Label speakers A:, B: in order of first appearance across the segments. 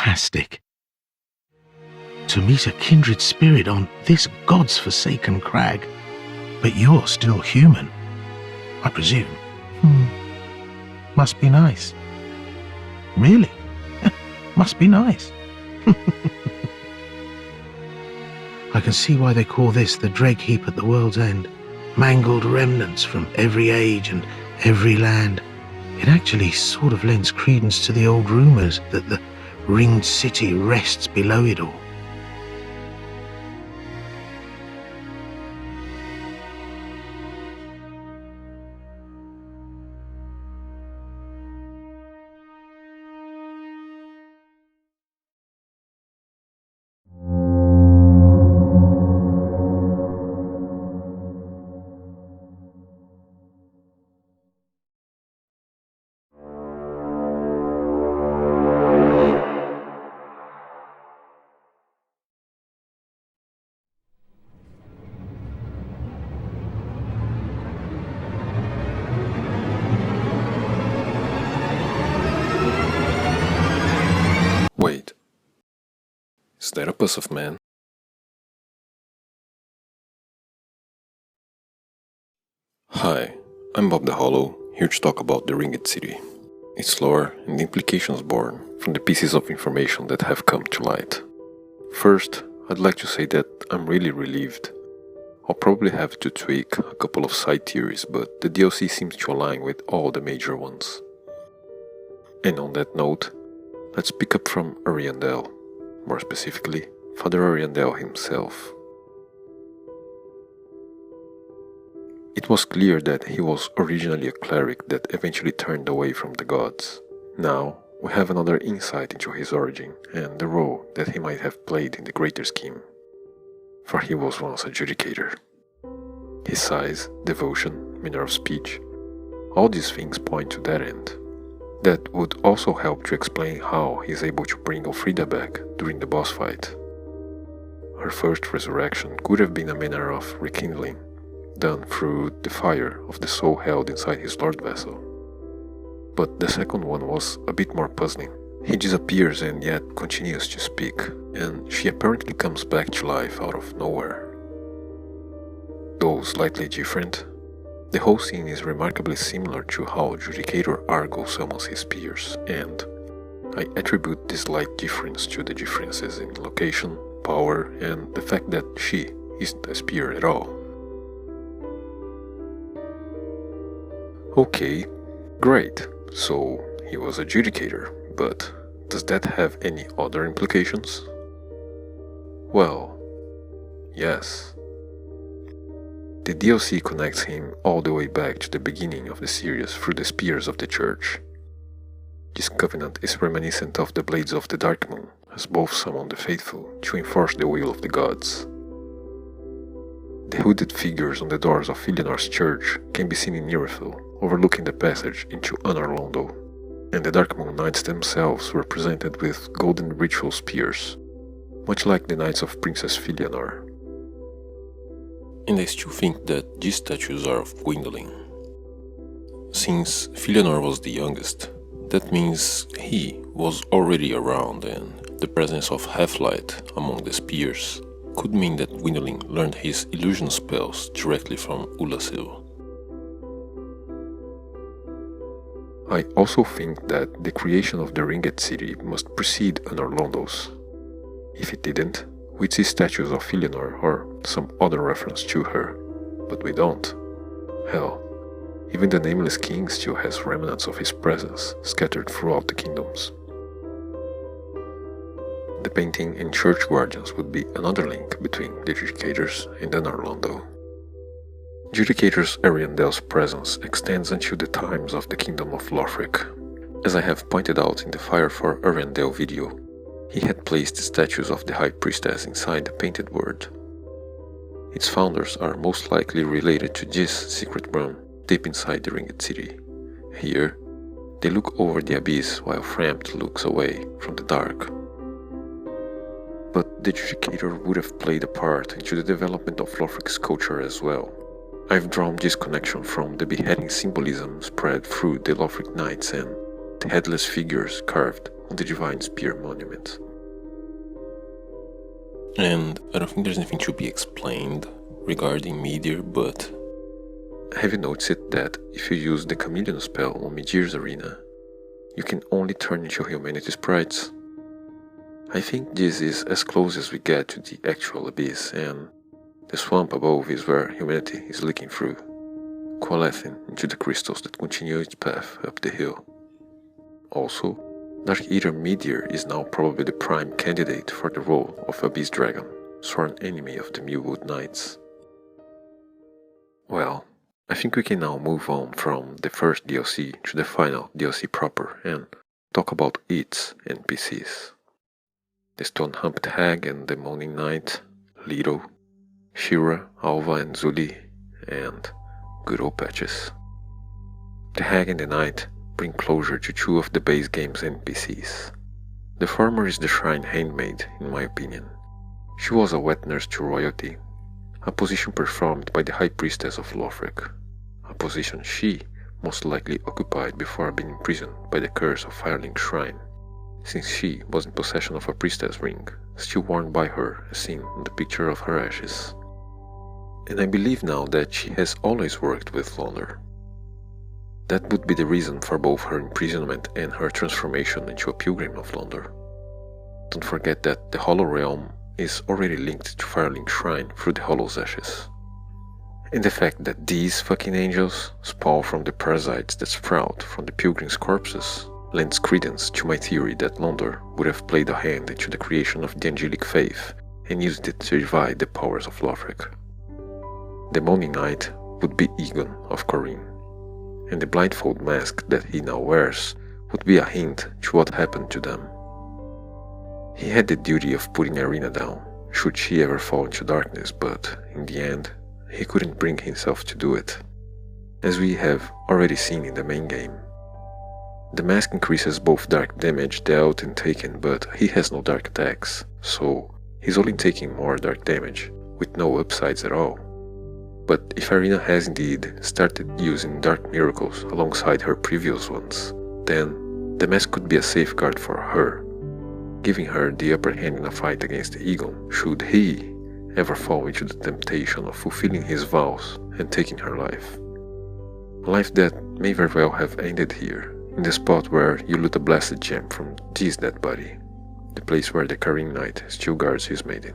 A: fantastic. To meet a kindred spirit on this God's forsaken crag. But you're still human, I presume. Must be nice. Really? Must be nice. I can see why they call this the Dreg Heap at the world's end. Mangled remnants from every age and every land. It actually sort of lends credence to the old rumors that the ringed city rests below it all.
B: Wait, is that a puss of man? Hi, I'm Bob the Hollow, here to talk about the Ringed City, its lore and the implications born from the pieces of information that have come to light. First, I'd like to say that I'm really relieved. I'll probably have to tweak a couple of side theories, but the DLC seems to align with all the major ones. And on that note, let's pick up from Ariandel, more specifically, Father Ariandel himself. It was clear that he was originally a cleric that eventually turned away from the gods. Now, we have another insight into his origin and the role that he might have played in the greater scheme. For he was once a judicator. His size, devotion, manner of speech, all these things point to that end. That would also help to explain how he is able to bring Elfrida back during the boss fight. Her first resurrection could have been a manner of rekindling, done through the fire of the soul held inside his Lord vessel. But the second one was a bit more puzzling. He disappears and yet continues to speak, and she apparently comes back to life out of nowhere. Though slightly different, the whole scene is remarkably similar to how Judicator Argo summons his peers, and I attribute this slight difference to the differences in location, power, and the fact that she isn't a spear at all. Okay, great, so he was a Judicator, but does that have any other implications? Well, yes. The DLC connects him all the way back to the beginning of the series through the spears of the church. This covenant is reminiscent of the Blades of the Dark Moon, as both summon the faithful to enforce the will of the gods. The hooded figures on the doors of Filianor's church can be seen in Nirafil, overlooking the passage into Anor Londo, and the Dark Moon Knights themselves represented with golden ritual spears, much like the Knights of Princess Filianor. And I still think that these statues are of Gwyn. Since Filianor was the youngest, that means he was already around, and the presence of Half-Light among the spears could mean that Gwyn learned his illusion spells directly from Ulasil. I also think that the creation of the Ringed City must precede Anor Londo's. If it didn't, we'd see statues of Filianor or some other reference to her, but we don't. Hell, even the Nameless King still has remnants of his presence scattered throughout the kingdoms. The painting and church guardians would be another link between the Judicators and Anor Londo. Judicators Ariandel's presence extends until the times of the Kingdom of Lothric. As I have pointed out in the Fire for Ariandel video, he had placed statues of the High Priestess inside the Painted World. Its founders are most likely related to this secret room deep inside the Ringed City. Here, they look over the abyss while Frampt looks away from the dark. But the Judicator would have played a part into the development of Lothric's culture as well. I've drawn this connection from the beheading symbolism spread through the Lothric Knights and the headless figures carved on the Divine Spear monument.
C: And I don't think there's anything to be explained regarding Meteor, but
B: have you noticed that if you use the Chameleon spell on Meteor's arena, you can only turn into humanity sprites? I think this is as close as we get to the actual abyss, and the swamp above is where humanity is leaking through, coalescing into the crystals that continue its path up the hill. Also, Dark Eater Meteor is now probably the prime candidate for the role of Abyss Dragon, sworn enemy of the Millwood Knights. Well, I think we can now move on from the first DLC to the final DLC proper and talk about its NPCs. The Stone-Humped Hag and the Moaning Knight, Leto, Shira, Alva and Zuli, and good old Patches. The Hag and the Knight bring closure to two of the base game's NPCs. The former is the Shrine Handmaid, in my opinion. She was a wet nurse to royalty, a position performed by the High Priestess of Lothric, a position she most likely occupied before being imprisoned by the curse of Firelink Shrine, since she was in possession of a priestess ring, still worn by her as seen in the picture of her ashes. And I believe now that she has always worked with Londer. That would be the reason for both her imprisonment and her transformation into a pilgrim of Londer. Don't forget that the Hollow Realm is already linked to Firelink Shrine through the Hollow's ashes. And the fact that these fucking angels spawn from the parasites that sprout from the pilgrims' corpses lends credence to my theory that Londer would have played a hand into the creation of the angelic faith and used it to divide the powers of Lothric. The Moaning Knight would be Egon of Corrine, and the blindfold mask that he now wears would be a hint to what happened to them. He had the duty of putting Irina down, should she ever fall into darkness, but in the end, he couldn't bring himself to do it, as we have already seen in the main game. The mask increases both dark damage dealt and taken, but he has no dark attacks, so he's only taking more dark damage, with no upsides at all. But if Irina has indeed started using dark miracles alongside her previous ones, then the mask could be a safeguard for her, giving her the upper hand in a fight against Egon, should he ever fall into the temptation of fulfilling his vows and taking her life. A life that may very well have ended here, in the spot where you loot a blessed gem from this dead body, the place where the Karim Knight still guards his maiden.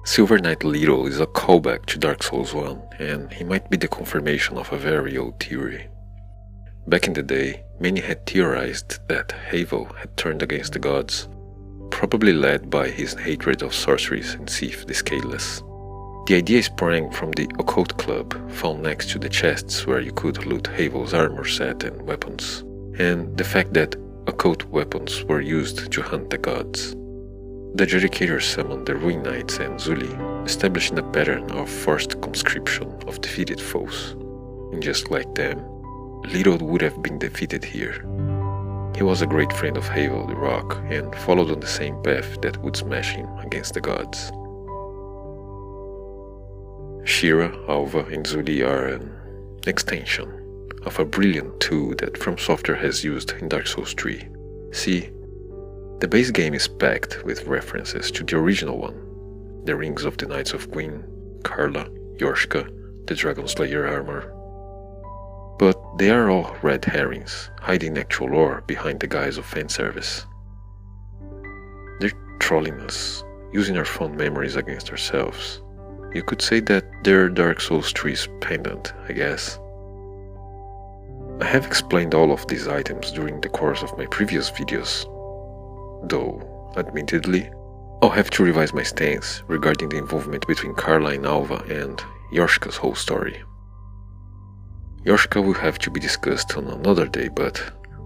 B: Silver Knight Leto is a callback to Dark Souls 1, and he might be the confirmation of a very old theory. Back in the day, many had theorized that Havel had turned against the gods, probably led by his hatred of sorceries and Sif the Scaleless. The idea sprang from the Occult Club found next to the chests where you could loot Havel's armor set and weapons, and the fact that occult weapons were used to hunt the gods. The Judicators summoned the Ruin Knights and Zuli, establishing a pattern of forced conscription of defeated foes. And just like them, Leto would have been defeated here. He was a great friend of Havel the Rock and followed on the same path that would smash him against the gods. Shira, Alva and Zuli are an extension of a brilliant tool that FromSoftware has used in Dark Souls 3. See, the base game is packed with references to the original one, the rings of the Knights of Gwyn, Carla, Yorshka, the Dragon Slayer armor. But they are all red herrings, hiding actual lore behind the guise of fanservice. They're trolling us, using our fond memories against ourselves. You could say that they're Dark Souls 3's pendant, I guess. I have explained all of these items during the course of my previous videos, though, admittedly, I'll have to revise my stance regarding the involvement between Carla and Alva and Yorshka's whole story. Yorshka will have to be discussed on another day, but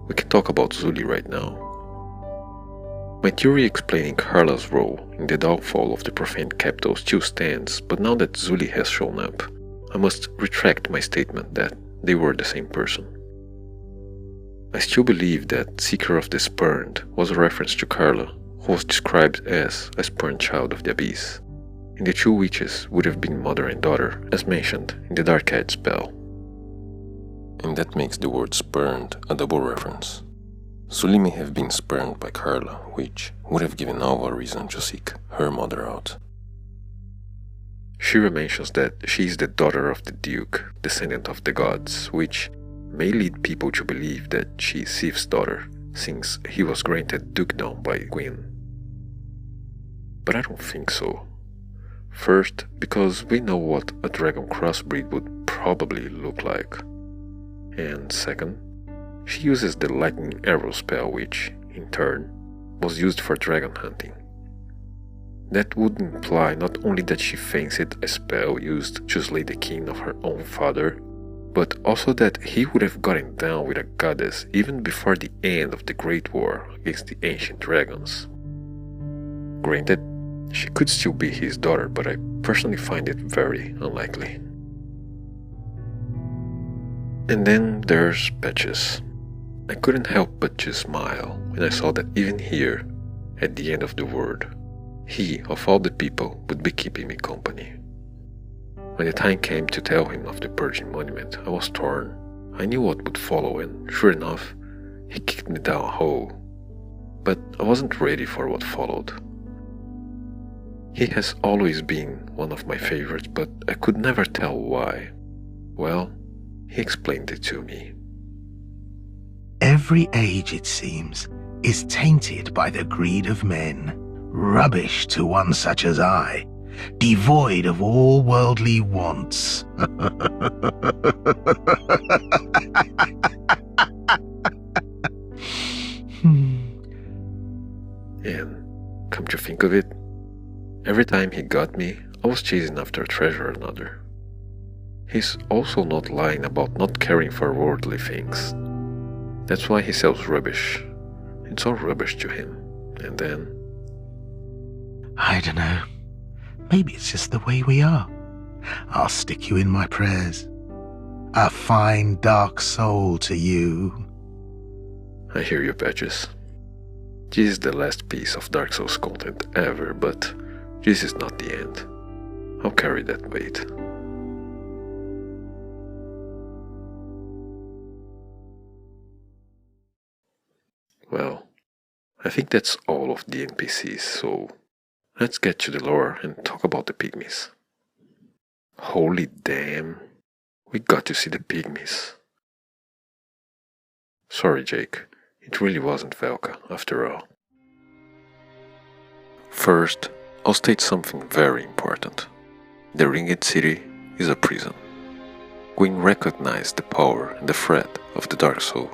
B: we can talk about Zuli right now. My theory explaining Carla's role in the downfall of the Profaned Capital still stands, but now that Zuli has shown up, I must retract my statement that they were the same person. I still believe that Seeker of the Spurned was a reference to Carla, who was described as a spurned child of the Abyss, and the two witches would have been mother and daughter, as mentioned in the Dark Edge spell.
C: and that makes the word spurned a double reference. Sully may have been spurned by Carla, which would have given Alva a reason to seek her mother out.
B: Shira mentions that she is the daughter of the Duke, descendant of the gods, which may lead people to believe that she is Sif's daughter, since he was granted dukedom by Gwyn. But I don't think so. First, because we know what a dragon crossbreed would probably look like. And second, she uses the lightning arrow spell, which, in turn, was used for dragon hunting. That would imply not only that she fancied a spell used to slay the king of her own father, but also that he would have gotten down with a goddess even before the end of the Great War against the ancient dragons. Granted, she could still be his daughter, but I personally find it very unlikely. And then there's Patches. I couldn't help but to smile when I saw that even here, at the end of the world, he, of all the people, would be keeping me company. When the time came to tell him of the Purging Monument, I was torn. I knew what would follow, and sure enough, he kicked me down a hole. But I wasn't ready for what followed. He has always been one of my favorites, but I could never tell why. Well, he explained it to me.
A: Every age, it seems, is tainted by the greed of men. Rubbish to one such as I, devoid of all worldly wants.
B: And come to think of it, every time he got me, I was chasing after a treasure or another. He's also not lying about not caring for worldly things. That's why he sells rubbish. It's all rubbish to him. And then...
A: I don't know. Maybe it's just the way we are. I'll stick you in my prayers. A fine dark soul to you.
B: I hear you, Patches. This is the last piece of Dark Souls content ever, but this is not the end. I'll carry that weight. Well, I think that's all of the NPCs, so let's get to the lore and talk about the Pygmies. Holy damn, we got to see the Pygmies. Sorry, Jake, it really wasn't Velka after all. First, I'll state something very important. The Ringed City is a prison. Gwyn recognized the power and the threat of the Dark Soul.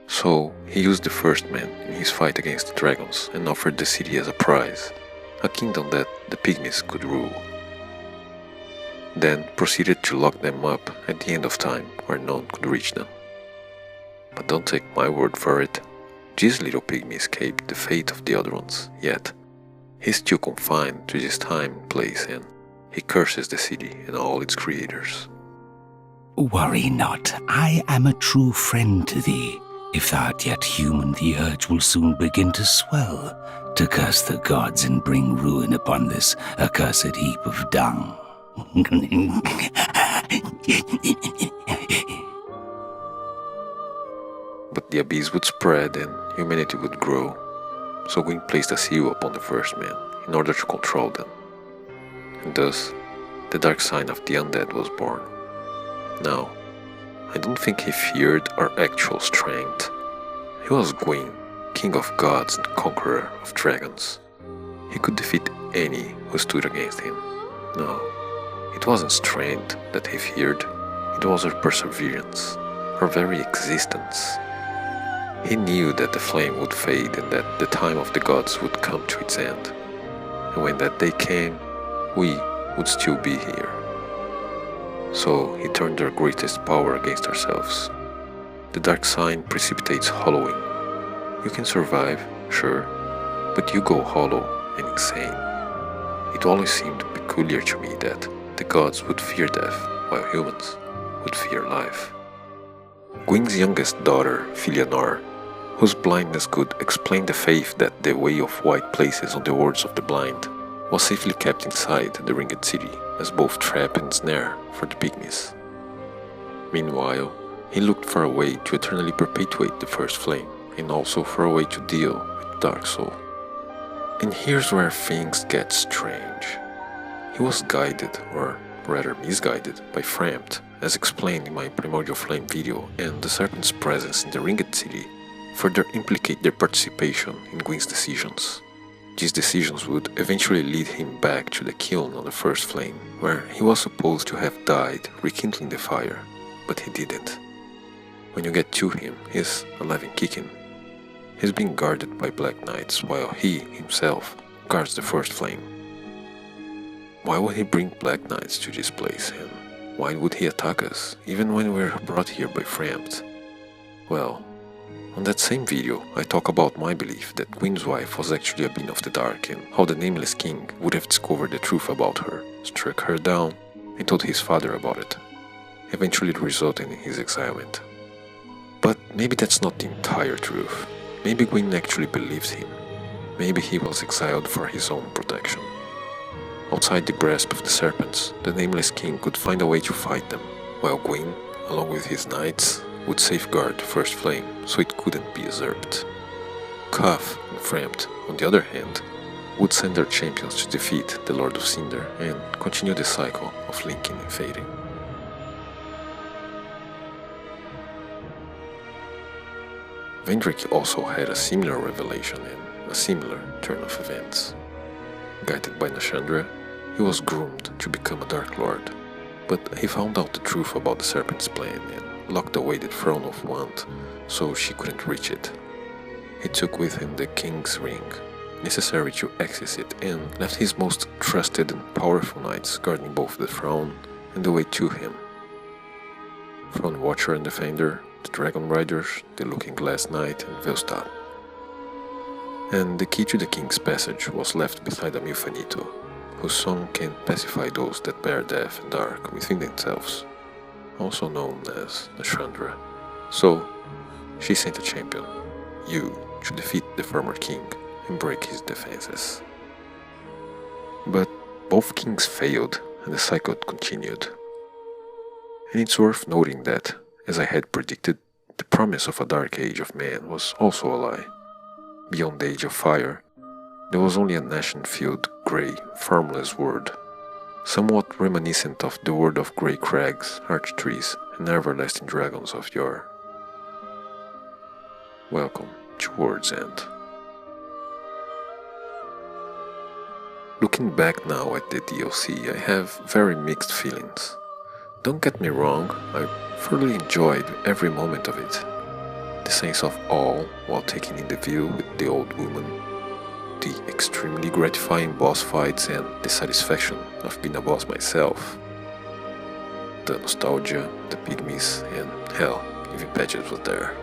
B: So, he used the First Man in his fight against the dragons and offered the city as a prize, a kingdom that the Pygmies could rule. Then proceeded to lock them up at the end of time where none could reach them. But don't take my word for it, this little pygmy escaped the fate of the other ones, yet he's still confined to this time and place, and he curses the city and all its creators.
D: Worry not, I am a true friend to thee. If thou art yet human, the urge will soon begin to swell, to curse the gods and bring ruin upon this accursed heap of dung.
B: But the abyss would spread and humanity would grow, so Gwyn placed a seal upon the First Man in order to control them. And thus, the dark sign of the undead was born. Now, I don't think he feared our actual strength. He was Gwyn, king of gods and conqueror of dragons. He could defeat any who stood against him. No, it wasn't strength that he feared, it was our perseverance, our very existence. He knew that the flame would fade and that the time of the gods would come to its end. And when that day came, we would still be here. So he turned our greatest power against ourselves. The dark sign precipitates hollowing. You can survive, sure, but you go hollow and insane. It always seemed peculiar to me that the gods would fear death, while humans would fear life. Gwyn's youngest daughter, Filianor, whose blindness could explain the faith that the way of white places on the words of the blind, was safely kept inside the Ringed City as both trap and snare for the Pygmies. Meanwhile, He looked for a way to eternally perpetuate the first flame, and also for a way to deal with Dark Soul. And here's where things get strange. He was guided, or rather misguided, by Frampt, as explained in my Primordial Flame video, and the Serpent's presence in the Ringed City further implicate their participation in Gwyn's decisions. These decisions would eventually lead him back to the kiln on the first flame, where he was supposed to have died rekindling the fire, but he didn't. When you get to him, he's alive and kicking. He's being guarded by Black Knights while he, himself, guards the first flame. Why would he bring Black Knights to this place, and why would he attack us, even when we were brought here by Frampt? Well, on that same video, I talk about my belief that Gwyn's wife was actually a being of the dark, and how the Nameless King would have discovered the truth about her, struck her down, and told his father about it, eventually resulting in his exilement. But maybe that's not the entire truth. Maybe Gwyn actually believed him. Maybe he was exiled for his own protection. Outside the grasp of the serpents, the Nameless King could find a way to fight them, while Gwyn, along with his knights, would safeguard the first flame so it couldn't be usurped. Cuff and Frampt, on the other hand, would send their champions to defeat the Lord of Cinder and continue the cycle of linking and fading. Vendrick also had a similar revelation and a similar turn of events. Guided by Nashandra, he was groomed to become a Dark Lord, but he found out the truth about the Serpent's plan and locked away the Throne of Want so she couldn't reach it. He took with him the King's Ring, necessary to access it, and left his most trusted and powerful knights guarding both the throne and the way to him. Throne Watcher and Defender, the Dragon Riders, the Looking Glass Knight, and Velstad. And the key to the King's Passage was left beside a Milfanito, whose song can pacify those that bear death and dark within themselves, also known as Nashandra. So, she sent a champion, you, to defeat the former king and break his defenses. But both kings failed and the cycle continued. And it's worth noting that, as I had predicted, the promise of a dark age of man was also a lie. Beyond the age of fire, there was only an ashen-filled, grey, formless world, somewhat reminiscent of the world of grey crags, arch trees, and everlasting dragons of yore. Welcome to World's End. Looking back now at the DLC, I have very mixed feelings. Don't get me wrong, I thoroughly enjoyed every moment of it. The sense of awe while taking in the view with the old woman, the extremely gratifying boss fights and the satisfaction of being a boss myself, the nostalgia, the Pygmies, and hell, even Patches was there.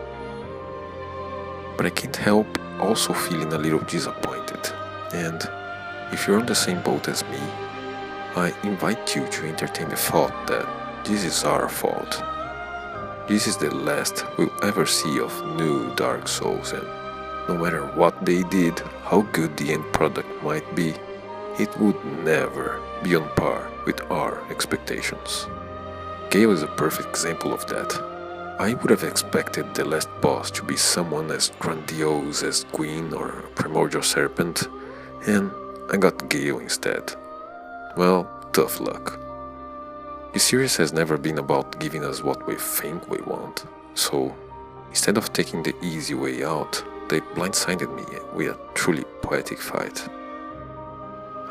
B: But I can't help also feeling a little disappointed, and if you're on the same boat as me, I invite you to entertain the thought that this is our fault. This is the last we'll ever see of new Dark Souls, and no matter what they did, how good the end product might be, it would never be on par with our expectations. Gale is a perfect example of that. I would have expected the last boss to be someone as grandiose as Gwyn or Primordial Serpent, and I got Gale instead. Well, tough luck. The series has never been about giving us what we think we want, so instead of taking the easy way out, they blindsided me with a truly poetic fight.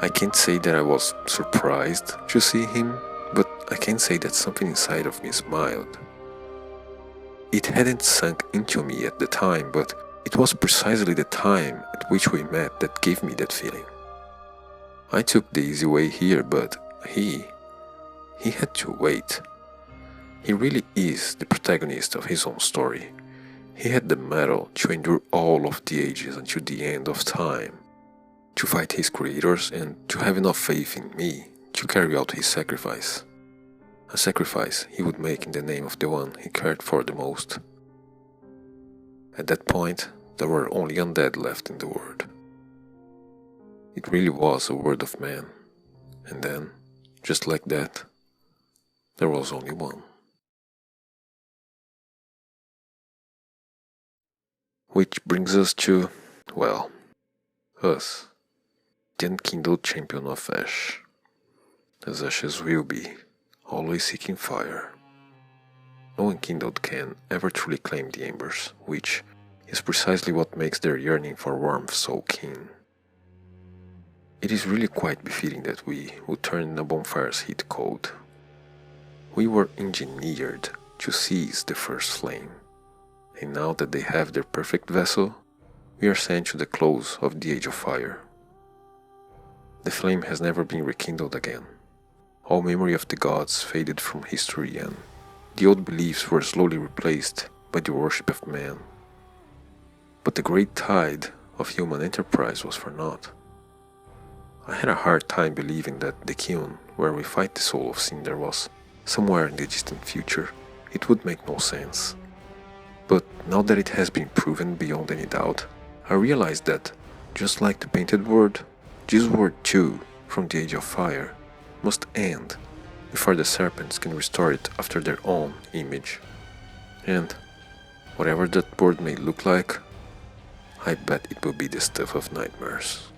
B: I can't say that I was surprised to see him, but I can say that something inside of me smiled. It hadn't sunk into me at the time, but it was precisely the time at which we met that gave me that feeling. I took the easy way here, but he had to wait. He really is the protagonist of his own story. He had the mettle to endure all of the ages until the end of time, to fight his creators and to have enough faith in me to carry out his sacrifice. A sacrifice he would make in the name of the one he cared for the most. At that point, there were only undead left in the world. It really was a world of man, and then, just like that, there was only one. Which brings us to, well, us, the unkindled champion of Ash. As ashes will be, always seeking fire. No unkindled can ever truly claim the embers, which is precisely what makes their yearning for warmth so keen. It is really quite befitting that we would turn a bonfire's heat cold. We were engineered to seize the first flame, and now that they have their perfect vessel, we are sent to the close of the Age of Fire. The flame has never been rekindled again. All memory of the gods faded from history, and the old beliefs were slowly replaced by the worship of man. But the great tide of human enterprise was for naught. I had a hard time believing that the kiln where we fight the soul of Cinder was somewhere in the distant future. It would make no sense. But now that it has been proven beyond any doubt, I realized that, just like the painted world, this world too, from the Age of Fire, must end before the serpents can restore it after their own image. And, whatever that world may look like, I bet it will be the stuff of nightmares.